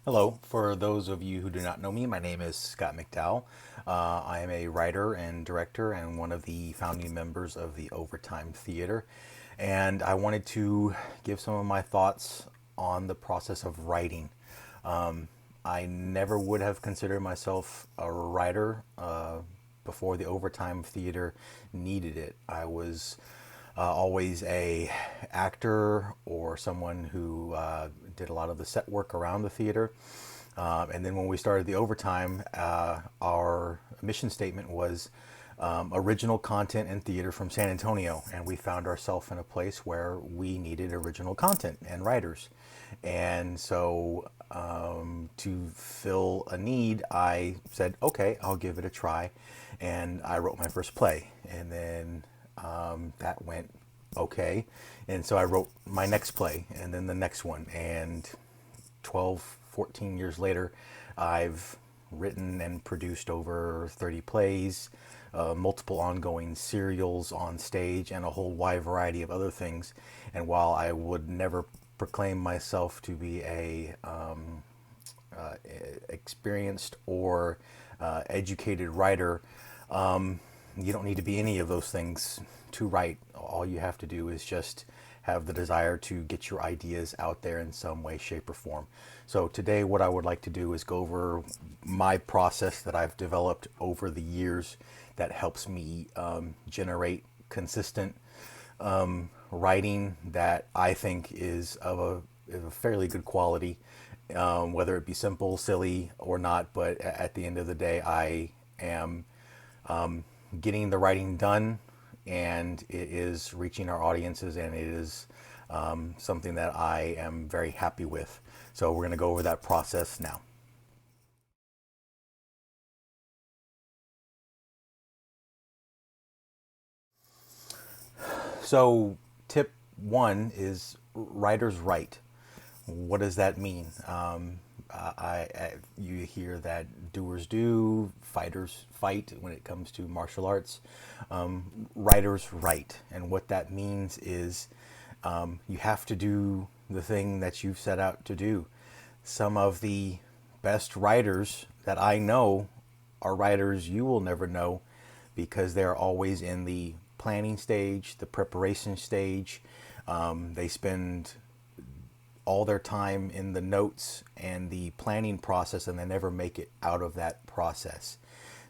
Hello. For those of you who do not know me, my name is Scott McDowell. I am a writer and director and one of the founding members of the Overtime Theater. And I wanted to give some of my thoughts on the process of writing. I never would have considered myself a writer before the Overtime Theater needed it. I was always a actor or someone who did a lot of the set work around the theater. And then when we started the Overtime, our mission statement was original content and theater from San Antonio. And we found ourselves in a place where we needed original content and writers. And so to fill a need, I said, okay, I'll give it a try. And I wrote my first play. And then that went okay. And so I wrote my next play and then the next one. And 12, 14 years later, I've written and produced over 30 plays, multiple ongoing serials on stage, and a whole wide variety of other things. And while I would never proclaim myself to be a experienced or educated writer, you don't need to be any of those things to write. All you have to do is just have the desire to get your ideas out there in some way, shape, or form. So today what I would like to do is go over my process that I've developed over the years that helps me generate consistent writing that I think is of a fairly good quality, whether it be simple, silly, or not. But at the end of the day, I am getting the writing done, and it is reaching our audiences, and it is something that I am very happy with. So we're going to go over that process now. So tip one is writers write. What does that mean? You hear that doers do, fighters fight when it comes to martial arts. Writers write, and what that means is you have to do the thing that you've set out to do. Some of the best writers that I know are writers you will never know because they're always in the planning stage, the preparation stage. They spend all their time in the notes and the planning process, and they never make it out of that process.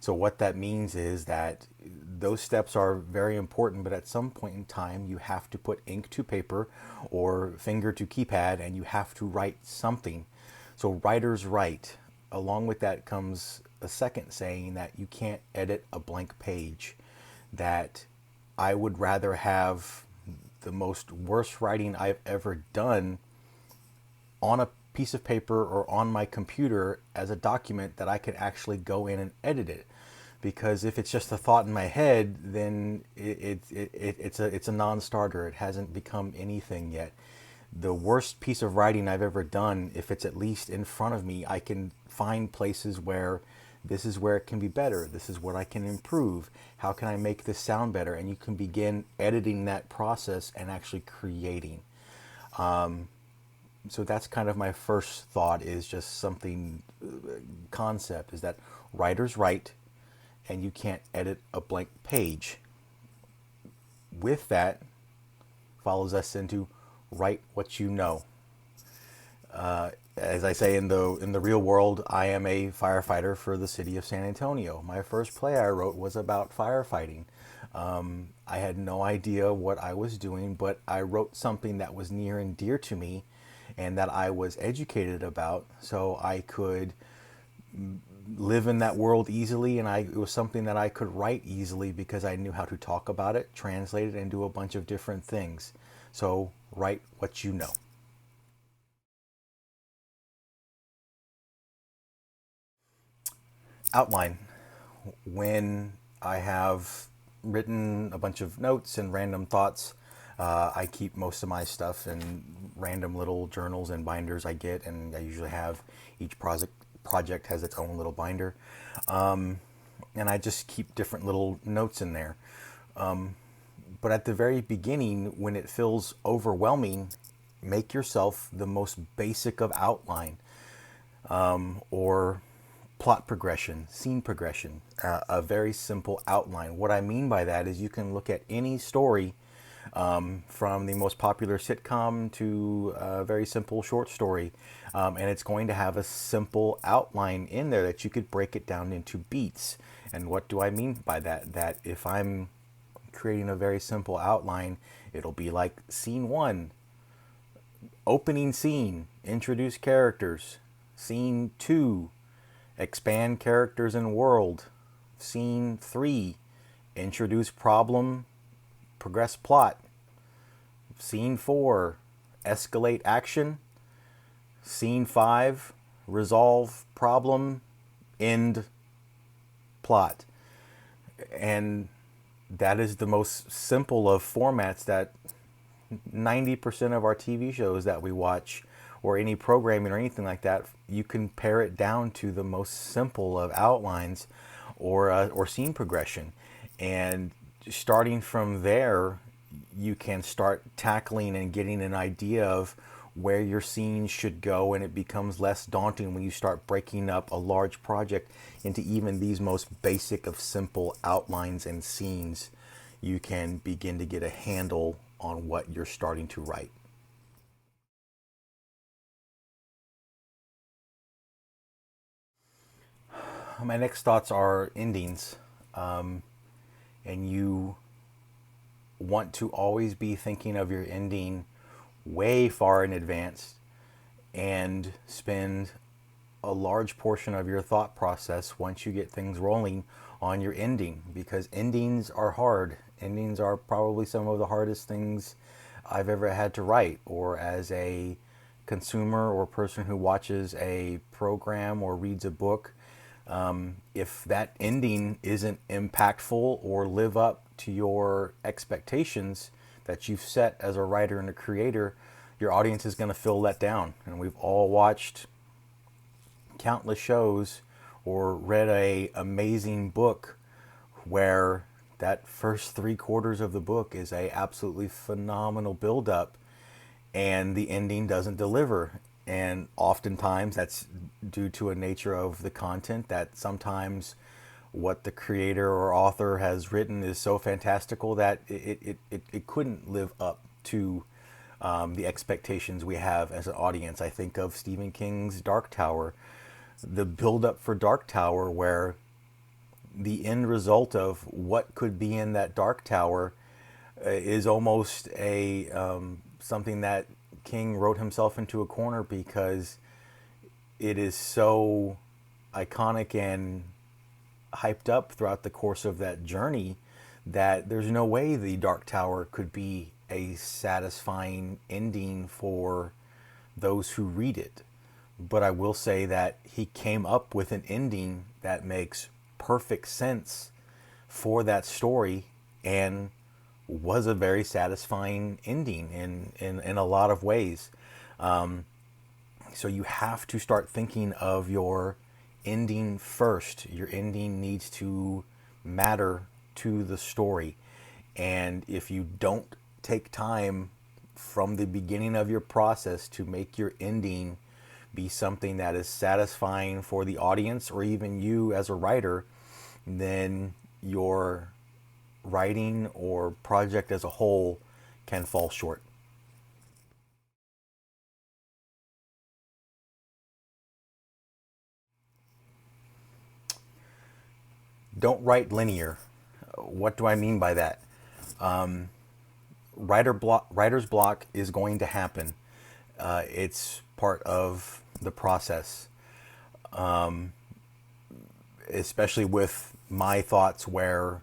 So what that means is that those steps are very important, but at some point in time you have to put ink to paper or finger to keypad, and you have to write something. So writers write. Along with that comes a second saying that you can't edit a blank page. That I would rather have the most worst writing I've ever done on a piece of paper or on my computer as a document that I can actually go in and edit it. Because if it's just a thought in my head, then it's a non-starter. It hasn't become anything yet. The worst piece of writing I've ever done, if it's at least in front of me, I can find places where this is where it can be better. This is what I can improve. How can I make this sound better? And you can begin editing that process and actually creating. So that's kind of my first thought, is just something concept is that writers write and you can't edit a blank page. With that follows us into write what you know. As I say, in the real world, I am a firefighter for the city of San Antonio. My first play I wrote was about firefighting. I had no idea what I was doing, but I wrote something that was near and dear to me and that I was educated about, so I could live in that world easily, and it was something that I could write easily because I knew how to talk about it, translate it, and do a bunch of different things. So write what you know. Outline. When I have written a bunch of notes and random thoughts, I keep most of my stuff in random little journals and binders I get, and I usually have each project has its own little binder, and I just keep different little notes in there. But at the very beginning, when it feels overwhelming, make yourself the most basic of outline. or plot progression, scene progression, a very simple outline. What I mean by that is you can look at any story, from the most popular sitcom to a very simple short story, and it's going to have a simple outline in there that you could break it down into beats. And what do I mean by that? That if I'm creating a very simple outline, it'll be like scene one, opening scene, introduce characters. Scene two, expand characters and world. Scene three, introduce problem, progress plot. Scene four, escalate action. Scene five, resolve problem, end plot. And that is the most simple of formats that 90% of our TV shows that we watch, or any programming or anything like that, you can pare it down to the most simple of outlines or scene progression. And starting from there, you can start tackling and getting an idea of where your scene should go, and it becomes less daunting when you start breaking up a large project into even these most basic of simple outlines and scenes. You can begin to get a handle on what you're starting to write. My next thoughts are endings. And you want to always be thinking of your ending way far in advance, and spend a large portion of your thought process once you get things rolling on your ending, because endings are hard. Endings are probably some of the hardest things I've ever had to write, or as a consumer or person who watches a program or reads a book. If that ending isn't impactful or live up to your expectations that you've set as a writer and a creator, your audience is going to feel let down. And we've all watched countless shows or read a amazing book where that first 3/4 of the book is a absolutely phenomenal build-up, and the ending doesn't deliver. And oftentimes that's due to a nature of the content, that sometimes what the creator or author has written is so fantastical that it couldn't live up to the expectations we have as an audience. I think of Stephen King's Dark Tower, the build up for Dark Tower, where the end result of what could be in that Dark Tower is almost a something that King wrote himself into a corner, because it is so iconic and hyped up throughout the course of that journey that there's no way the Dark Tower could be a satisfying ending for those who read it. But I will say that he came up with an ending that makes perfect sense for that story, and was a very satisfying ending in a lot of ways. So you have to start thinking of your ending first. Your ending needs to matter to the story. And if you don't take time from the beginning of your process to make your ending be something that is satisfying for the audience or even you as a writer, then your writing or project as a whole can fall short. Don't write linear. What do I mean by that? Writer's block is going to happen. It's part of the process, especially with my thoughts, where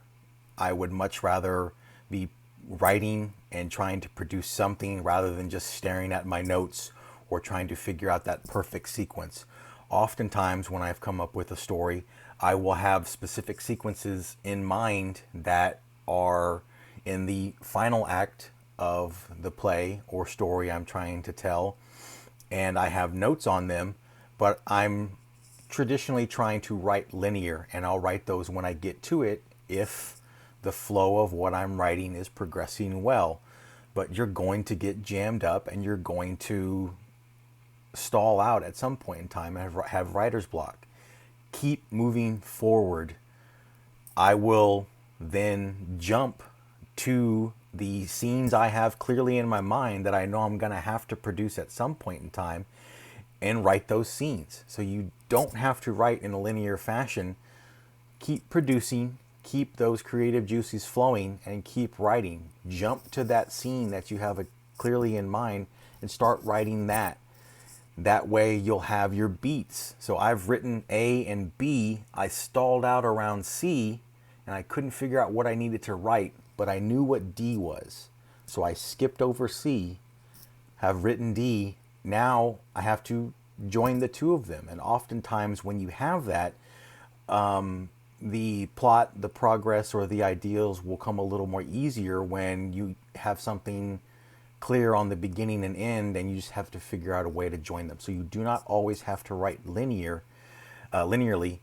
I would much rather be writing and trying to produce something rather than just staring at my notes or trying to figure out that perfect sequence. Oftentimes, when I've come up with a story, I will have specific sequences in mind that are in the final act of the play or story I'm trying to tell, and I have notes on them, but I'm traditionally trying to write linear, and I'll write those when I get to it if the flow of what I'm writing is progressing well. But you're going to get jammed up, and you're going to stall out at some point in time and have writer's block. Keep moving forward. I will then jump to the scenes I have clearly in my mind that I know I'm going to have to produce at some point in time and write those scenes. So you don't have to write in a linear fashion. Keep producing, keep those creative juices flowing, and keep writing. Jump to that scene that you have clearly in mind and start writing that. That way you'll have your beats. So I've written A and B. I stalled out around C and I couldn't figure out what I needed to write, but I knew what D was. So I skipped over C, have written D. Now I have to join the two of them. And oftentimes when you have that, the plot, the progress, or the ideals will come a little more easier when you have something clear on the beginning and end, and you just have to figure out a way to join them. So you do not always have to write linearly,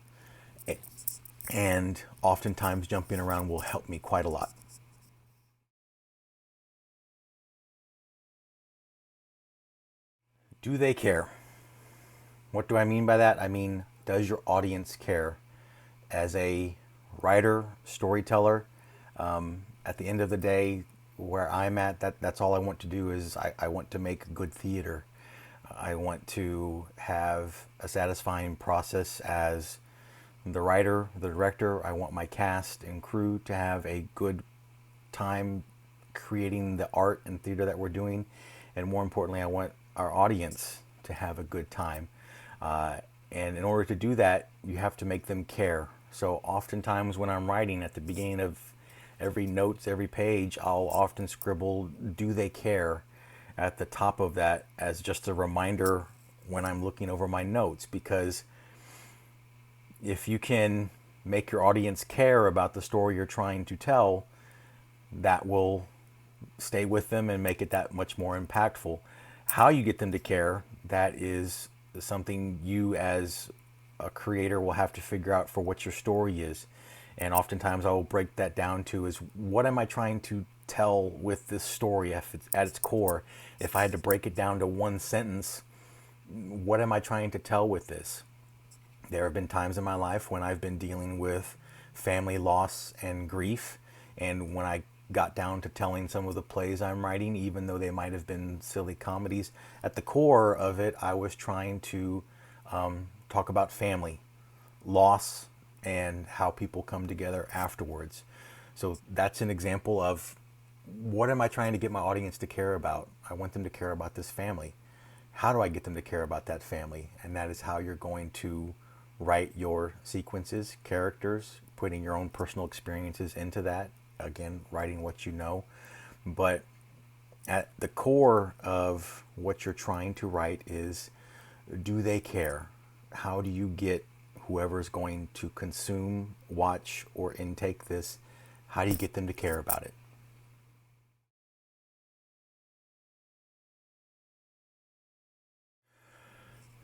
and oftentimes jumping around will help me quite a lot. Do they care? What do I mean by that? I mean, does your audience care? As a writer, storyteller, at the end of the day, where I'm at, that's all I want to do is I want to make good theater. I want to have a satisfying process as the writer, the director. I want my cast and crew to have a good time creating the art and theater that we're doing. And more importantly, I want our audience to have a good time. And in order to do that, you have to make them care. So oftentimes when I'm writing at the beginning of every notes, every page, I'll often scribble, do they care, at the top of that as just a reminder when I'm looking over my notes. Because if you can make your audience care about the story you're trying to tell, that will stay with them and make it that much more impactful. How you get them to care, that is something you as a creator will have to figure out for what your story is. And oftentimes I will break that down to is, what am I trying to tell with this story if it's at its core? If I had to break it down to one sentence, what am I trying to tell with this? There have been times in my life when I've been dealing with family loss and grief, and when I got down to telling some of the plays I'm writing, even though they might have been silly comedies, at the core of it I was trying to talk about family, loss, and how people come together afterwards. So that's an example of, what am I trying to get my audience to care about? I want them to care about this family. How do I get them to care about that family? And that is how you're going to write your sequences, characters, putting your own personal experiences into that. Again, writing what you know. But at the core of what you're trying to write is, do they care? How do you get whoever's going to consume, watch, or intake this, how do you get them to care about it?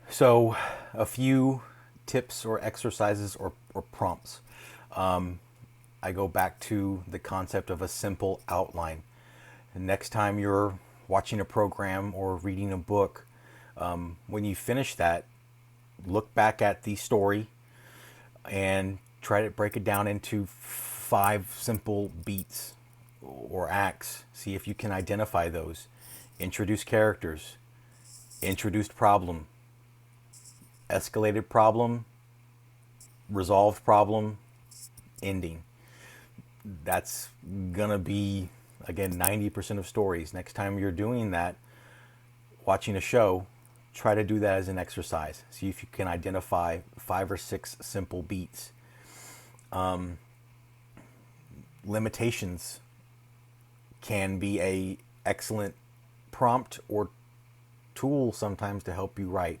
So a few tips or exercises or prompts. I go back to the concept of a simple outline. Next time you're watching a program or reading a book, when you finish that, look back at the story and try to break it down into 5 simple beats or acts. See if you can identify those. Introduce characters, introduced problem, escalated problem, resolved problem, ending. That's gonna be, again, 90% of stories. Next time you're doing that, watching a show, try to do that as an exercise. See if you can identify 5 or 6 simple beats. Limitations can be a excellent prompt or tool sometimes to help you write.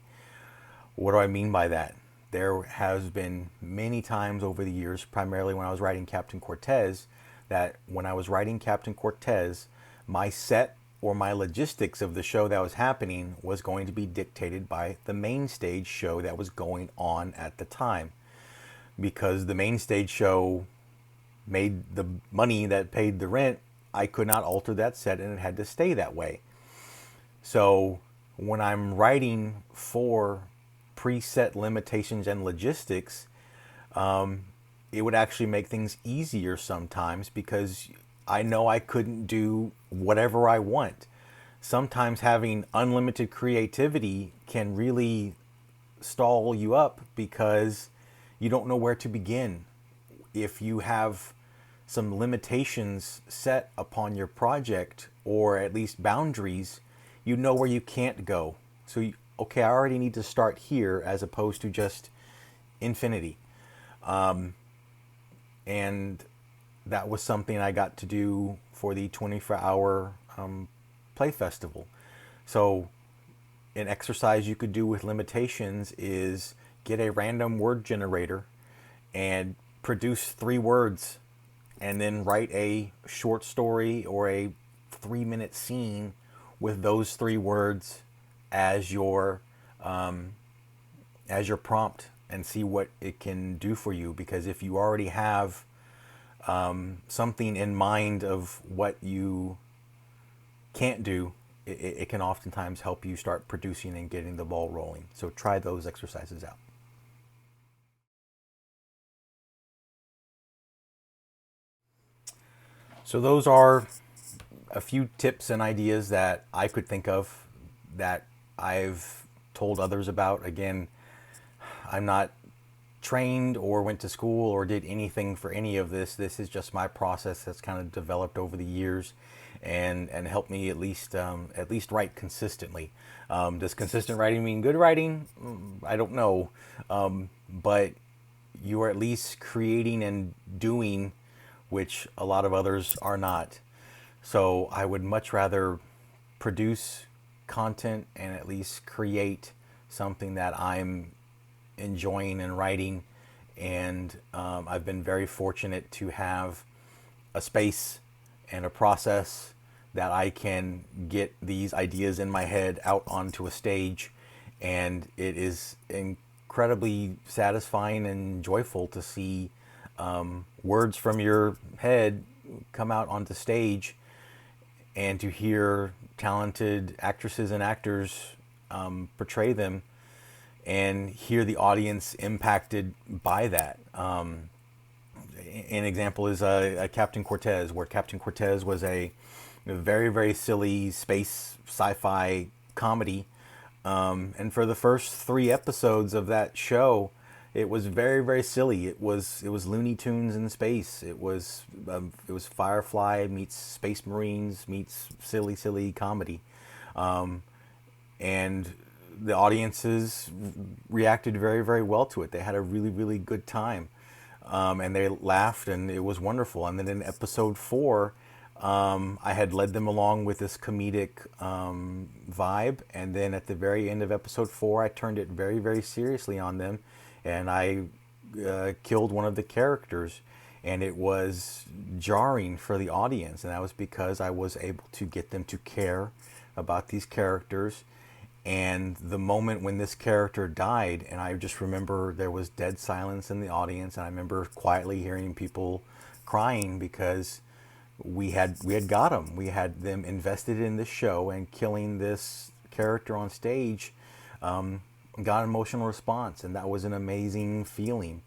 What do I mean by that? There has been many times over the years, primarily when I was writing Captain Cortez, that when I was writing Captain Cortez, my set or my logistics of the show that was happening was going to be dictated by the main stage show that was going on at the time. Because the main stage show made the money that paid the rent, I could not alter that set and it had to stay that way. So when I'm writing for preset limitations and logistics, it would actually make things easier sometimes because I know I couldn't do whatever I want. Sometimes having unlimited creativity can really stall you up because you don't know where to begin. If you have some limitations set upon your project, or at least boundaries, you know where you can't go. So, okay, I already need to start here as opposed to just infinity. And that was something I got to do for the 24-hour play festival. So an exercise you could do with limitations is get a random word generator and produce 3 words, and then write a short story or a 3-minute scene with those 3 words as your prompt, and see what it can do for you. Because if you already have something in mind of what you can't do, it can oftentimes help you start producing and getting the ball rolling. So try those exercises out. So those are a few tips and ideas that I could think of that I've told others about. Again, I'm not trained or went to school or did anything for any of this. This is just my process that's kind of developed over the years, and helped me at least write consistently. Does consistent writing mean good writing? I don't know, but you are at least creating and doing, which a lot of others are not. So I would much rather produce content and at least create something that I'm enjoying and writing. And I've been very fortunate to have a space and a process that I can get these ideas in my head out onto a stage, and it is incredibly satisfying and joyful to see words from your head come out onto stage, and to hear talented actresses and actors portray them, and hear the audience impacted by that. An example is Captain Cortez, where Captain Cortez was a very, very silly space sci-fi comedy. And for the first 3 episodes of that show, it was very, very silly. It was Looney Tunes in space. It was Firefly meets Space Marines meets silly comedy. And the audiences reacted very, very well to it. They had a really, really good time. And they laughed, and it was wonderful. And then in episode 4, I had led them along with this comedic vibe. And then at the very end of episode 4, I turned it very, very seriously on them. And I killed one of the characters. And it was jarring for the audience. And that was because I was able to get them to care about these characters. And the moment when this character died, and I just remember there was dead silence in the audience, and I remember quietly hearing people crying because we had got them. We had them invested in this show, and killing this character on stage got an emotional response, and that was an amazing feeling.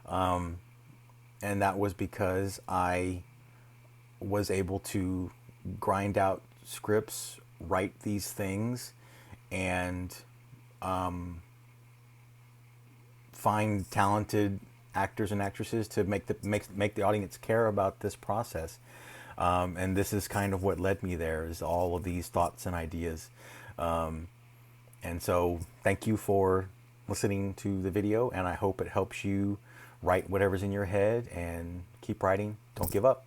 And that was because I was able to grind out scripts, write these things, and find talented actors and actresses to make the audience care about this process. And this is kind of what led me there, is all of these thoughts and ideas. And so thank you for listening to the video, and I hope it helps you write whatever's in your head, and keep writing. Don't give up.